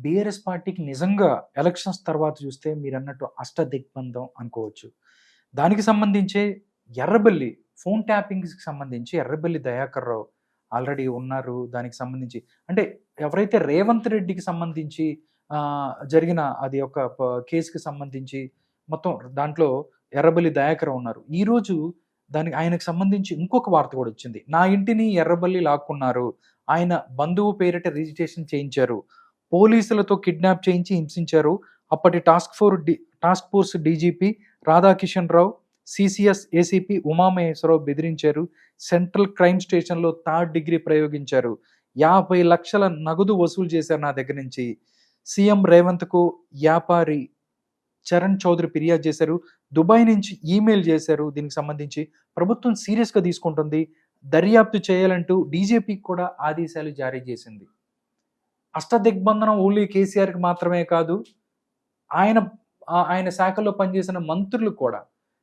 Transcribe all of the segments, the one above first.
BRS పార్టీకి నిజంగా elections తర్వాత చూస్తే మీరన్నట్టు అష్టదిగ్బంధం అనుకోవచ్చు. దానికి సంబంధించే ఎర్రబెల్లి ఫోన్ ట్యాపింగ్స్‌కి సంబంధించి ఎర్రబెల్లి దయాకర్ రావు ఆల్రెడీ ఉన్నారు. దానికి సంబంధించి అంటే ఎవరైతే రేవంత్ రెడ్డికి సంబంధించి జరిగిన అది ఒక కేస్‌కి సంబంధించి మొత్తం దాంట్లో ఎర్రబెల్లి దయాకర్ రావు ఉన్నారు. ఈరోజు ఆయనకు సంబంధించి ఇంకొక వార్త కూడా వచ్చింది. నా ఇంటిని ఎర్రబెల్లి లాక్కున్నారు. ఆయన బంధువు పేరిట రిజిస్ట్రేషన్ చేయించారు. పోలీసులతో కిడ్నాప్ చేయించి హింసించారు. అప్పటి టాస్క్ ఫోర్స్ డీజీపీ రాధాకిషన్ రావు, సిసిఎస్ ఏసీపీ ఉమామహేశ్వరరావు బెదిరించారు. సెంట్రల్ క్రైమ్ స్టేషన్లో థర్డ్ డిగ్రీ ప్రయోగించారు. 50 లక్షల నగదు వసూలు చేశారు నా దగ్గర నుంచి. సీఎం రేవంత్కు వ్యాపారి చరణ్ చౌదరి ఫిర్యాదు చేశారు. దుబాయ్ నుంచి ఈమెయిల్ చేశారు. దీనికి సంబంధించి ప్రభుత్వం సీరియస్గా తీసుకుంటుంది. దర్యాప్తు చేయాలంటూ డీజీపీకి కూడా ఆదేశాలు జారీ చేసింది. అష్టదిగ్బంధనం ఓన్లీ కేసీఆర్కి మాత్రమే కాదు, ఆయన శాఖలో పనిచేసిన మంత్రులు కూడా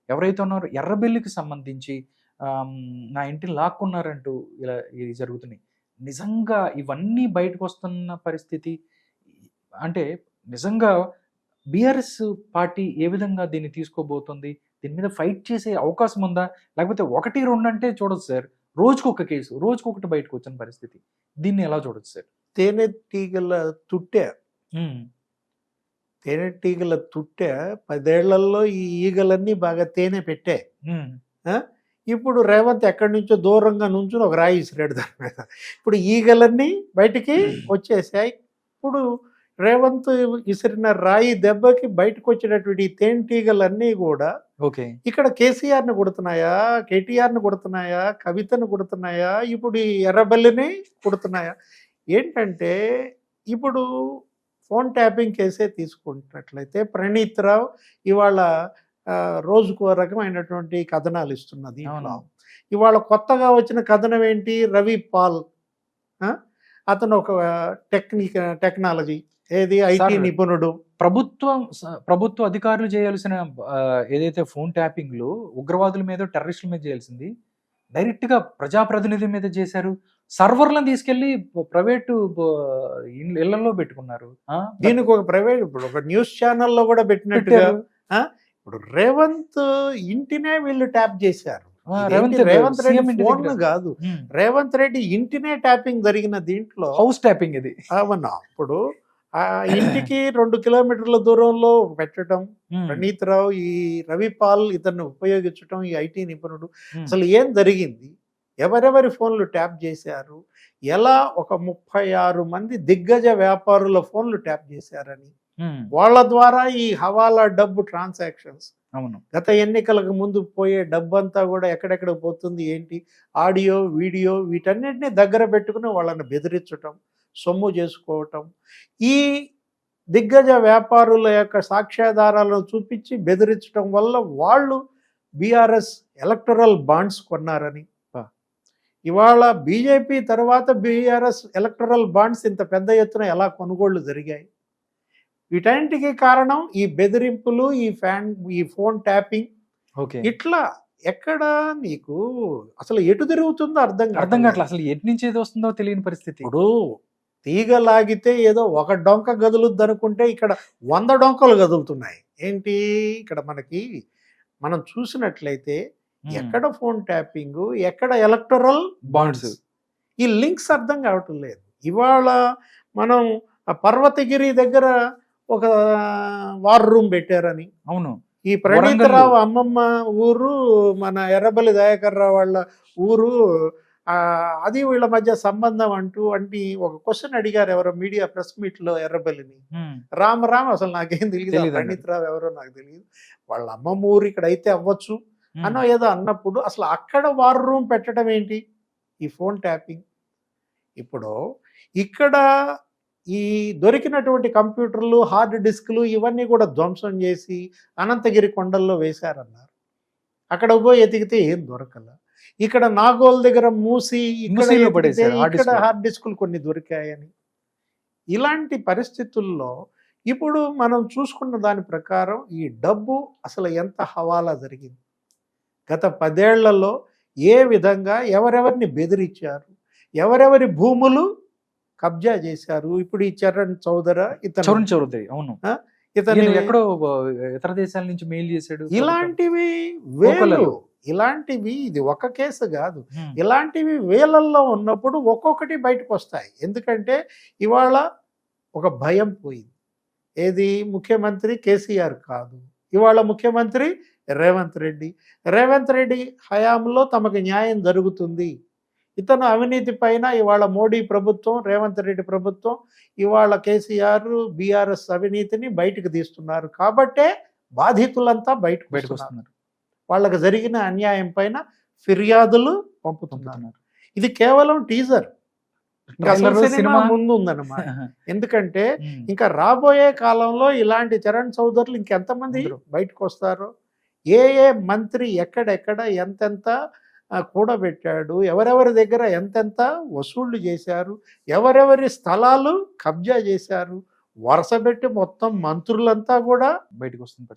ఎవరైతే ఉన్నారో ఎర్రబెల్లికి సంబంధించి నా ఇంటిని లాక్కున్నారంటూ ఇలా ఇది జరుగుతున్నాయి. నిజంగా ఇవన్నీ బయటకు వస్తున్న పరిస్థితి అంటే నిజంగా బీఆర్ఎస్ పార్టీ ఏ విధంగా దీన్ని తీసుకోబోతుంది? దీని మీద ఫైట్ చేసే అవకాశం ఉందా? లేకపోతే 1, 2 అంటే చూడొచ్చు సార్, రోజుకొక కేసు, రోజుకొకటి బయటకు వచ్చిన పరిస్థితి. దీన్ని ఎలా చూడొచ్చు సార్? తేనెటీగల తుట్టె 10 ఏళ్లలో ఈ ఈగలన్నీ బాగా తేనె పెట్టే. ఇప్పుడు రేవంత్ ఎక్కడి నుంచో దూరంగా నుంచుని ఒక రాయి ఇసిరాడు దాని మీద. ఇప్పుడు ఈగలన్నీ బయటికి వచ్చేసాయి. ఇప్పుడు రేవంత్ ఇసిరిన రాయి దెబ్బకి బయటకు వచ్చినటువంటి తేనెటీగలన్నీ కూడా ఇక్కడ కేసీఆర్ని కొడుతున్నాయా, కేటీఆర్ని కొడుతున్నాయా, కవితను కొడుతున్నాయా, ఇప్పుడు ఈ ఎర్రబెల్లిని కొడుతున్నాయా? ఏంటంటే ఇప్పుడు ఫోన్ ట్యాపింగ్ కేసే తీసుకుంటున్నట్లయితే ప్రణీత్ రావు ఇవాళ రోజుకో రకమైనటువంటి కథనాలు ఇస్తున్నది. ఇవాళ కొత్తగా వచ్చిన కథనం ఏంటి? రవి పాల్, అతను ఒక టెక్నాలజీ ఏది ఐటీ నిపుణుడు. ప్రభుత్వ అధికారులు చేయాల్సిన ఏదైతే ఫోన్ ట్యాపింగ్లు ఉగ్రవాదుల మీద టెర్రరిస్టుల మీద చేయాల్సింది డైరెక్ట్ గా ప్రజాప్రతినిధి మీద చేశారు. సర్వర్లను తీసుకెళ్లి ప్రైవేటు ఇళ్లలో పెట్టుకున్నారు. దీనికి ఒక ప్రైవేట్ ఇప్పుడు ఒక న్యూస్ ఛానల్లో కూడా పెట్టినట్టుగా ఇప్పుడు రేవంత్ ఇంటినే వీళ్ళు ట్యాప్ చేశారు. రేవంత్ రెడ్డి ఫోన్ కాదు, రేవంత్ రెడ్డి ఇంటినే ట్యాపింగ్ జరిగిన దీంట్లో హౌస్ ట్యాపింగ్ ఇది. అవునా? ఇప్పుడు ఆ ఇంటికి 2 కిలోమీటర్ల దూరంలో పెట్టడం, ప్రణీత్ రావు ఈ రవిపాల్ ఇతన్ని ఉపయోగించడం, ఈ ఐటీ నిపుణుడు, అసలు ఏం జరిగింది, ఎవరెవరి ఫోన్లు ట్యాప్ చేశారు, ఎలా ఒక 36 మంది దిగ్గజ వ్యాపారుల ఫోన్లు ట్యాప్ చేశారని, వాళ్ళ ద్వారా ఈ హవాలా డబ్బు ట్రాన్సాక్షన్స్, గత ఎన్నికలకు ముందు పోయే డబ్బు అంతా కూడా ఎక్కడెక్కడ పోతుంది ఏంటి, ఆడియో వీడియో వీటన్నిటిని దగ్గర పెట్టుకుని వాళ్ళని బెదిరించటం, సొమ్ము చేసుకోవటం, ఈ దిగ్గజ వ్యాపారుల యొక్క సాక్ష్యాధారాలను చూపించి బెదిరించడం వల్ల వాళ్ళు బీఆర్ఎస్ ఎలక్టరల్ బాండ్స్ కొన్నారని. ఇవాళ బీజేపీ తర్వాత బీఆర్ఎస్ ఎలక్టరల్ బాండ్స్ ఇంత పెద్ద ఎత్తున ఎలా కొనుగోళ్లు జరిగాయి? వీటన్నిటికీ కారణం ఈ బెదిరింపులు, ఈ ఫోన్ ట్యాపింగ్. ఇట్లా ఎక్కడ నీకు అసలు ఎటు తిరుగుతుందో అర్థం కావట్లేదు. అసలు ఎటు నుంచి ఏది వస్తుందో తెలియని పరిస్థితి. ఇప్పుడు తీగ లాగితే ఏదో ఒక డొంక గదులుద్ది అనుకుంటే ఇక్కడ 100 డొంకలు గదులుతున్నాయి. ఏంటి ఇక్కడ మనం చూసినట్లయితే ఎక్కడ ఫోన్ ట్యాపింగ్, ఎక్కడ ఎలక్టరల్ బాండ్స్, ఈ లింక్స్ అర్థం కావటం లేదు. ఇవాళ మనం పర్వతగిరి దగ్గర ఒక వార్ రూమ్ పెట్టారని, అవును, ఈ ప్రణీత్ రావు అమ్మమ్మ ఊరు, మన ఎర్రబెల్లి దయాకర్ రావు వాళ్ళ ఊరు, అది వీళ్ళ మధ్య సంబంధం అంటూ ఒక క్వశ్చన్ అడిగారు ఎవరో మీడియా ప్రెస్ మీట్ లో ఎర్రబెల్లిని. రామ్ అసలు నాకేం తెలియదు, ప్రణీత్ రావు ఎవరో నాకు తెలియదు, వాళ్ళ అమ్మమ్మ ఊరు ఇక్కడ అయితే అవ్వచ్చు అన్నో ఏదో అన్నప్పుడు అసలు అక్కడ వార్ రూమ్ పెట్టడం ఏంటి? ఈ ఫోన్ ట్యాపింగ్. ఇప్పుడు ఇక్కడ ఈ దొరికినటువంటి కంప్యూటర్లు, హార్డ్ డిస్క్లు ఇవన్నీ కూడా ధ్వంసం చేసి అనంతగిరి కొండల్లో వేశారన్నారు. అక్కడ పోయి ఎతికితే ఏం దొరకల. ఇక్కడ నాగోల్ దగ్గర మూసి ఇక్కడ హార్డ్ డిస్కులు కొన్ని దొరికాయని. ఇలాంటి పరిస్థితుల్లో ఇప్పుడు మనం చూసుకున్న దాని ప్రకారం ఈ డబ్బు అసలు ఎంత హవాలా జరిగింది, గత 10 ఏళ్లలో ఏ విధంగా ఎవరెవరిని బెదిరించారు, ఎవరెవరి భూములు కబ్జా చేశారు. ఇప్పుడు ఈ చరణ్ ఇతను చరుణ్ చౌదరి అవును. ఇతను ఈయన ఎక్కడో ఇతర దేశాల నుంచి మెయిల్ చేశాడు. ఇలాంటివి వేలు, కోకొల్లలో. ఇలాంటివి ఇది ఒక కేసు కాదు. హ్మ్. ఇలాంటివి వేలల్లో ఉన్నప్పుడు ఒక్కొక్కటి బయటకు వస్తాయి. ఎందుకంటే ఇవాళ ఒక భయం పోయింది. ఏది ముఖ్యమంత్రి కేసీఆర్ కాదు, ఇవాళ ముఖ్యమంత్రి రేవంత్ రెడ్డి. రేవంత్ రెడ్డి హయాంలో తమకు న్యాయం జరుగుతుంది. ఇతను అవినీతి పైన ఇవాళ మోడీ ప్రభుత్వం, రేవంత్ రెడ్డి ప్రభుత్వం ఇవాళ కేసీఆర్ బీఆర్ఎస్ అవినీతిని బయటకు తీస్తున్నారు. కాబట్టే బాధితులంతా బయటకు బయటకు వస్తున్నారు. వస్తున్నారు. వాళ్ళకి జరిగిన అన్యాయం పైన ఫిర్యాదులు పంపుతున్నారు. ఇది కేవలం టీజర్, ఇంకా అసలు ట్రైలర్, సినిమా సినిమా. ముందు ఉందన్నమాట. ఎందుకంటే ఇంకా రాబోయే కాలంలో ఇలాంటి చరణ్ చౌదరులు ఇంకెంతమంది అందరూ. బయటకు వస్తారో, ఏ ఏ మంత్రి ఎక్కడెక్కడ ఎంతెంత కూడబెట్టాడు, ఎవరెవరి దగ్గర ఎంతెంత వసూళ్లు చేశారు, ఎవరెవరి స్థలాలు కబ్జా చేశారు, వరుసపెట్టి మొత్తం మంత్రులంతా కూడా బయటకు వస్తున్న పరిస్థితి.